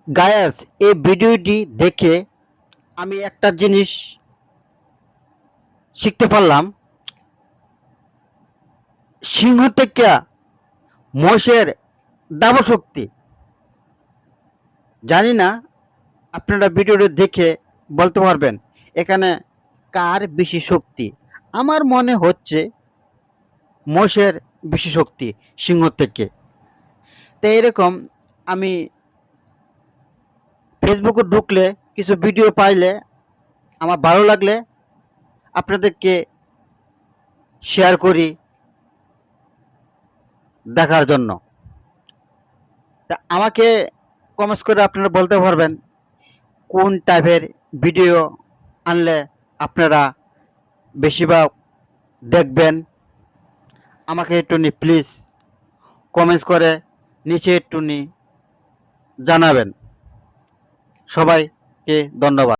Guys, এই ভিডিওটি দেখে আমি একটা জিনিস শিখতে পারলাম। সিংহ থেকে মোষের ডাবল শক্তি। জানি না, আপনারা ভিডিওটি দেখে বলতে পারবেন এখানে কার বেশি শক্তি। আমার মনে হচ্ছে মোষের বেশি শক্তি সিংহ থেকে। তো এরকম আমি ফেসবুকে ঢুকলে কিছু ভিডিও পাইলে আমার ভালো লাগলে আপনাদেরকে শেয়ার করি দেখার জন্য। তা আমাকে কমেন্টস করে আপনারা বলতে পারবেন কোন টাইপের ভিডিও আনলে আপনারা বেশিরভাগ দেখবেন। আমাকে একটুনি প্লিজ কমেন্টস করে নিচে একটুনি জানাবেন। সবাইকে ধন্যবাদ।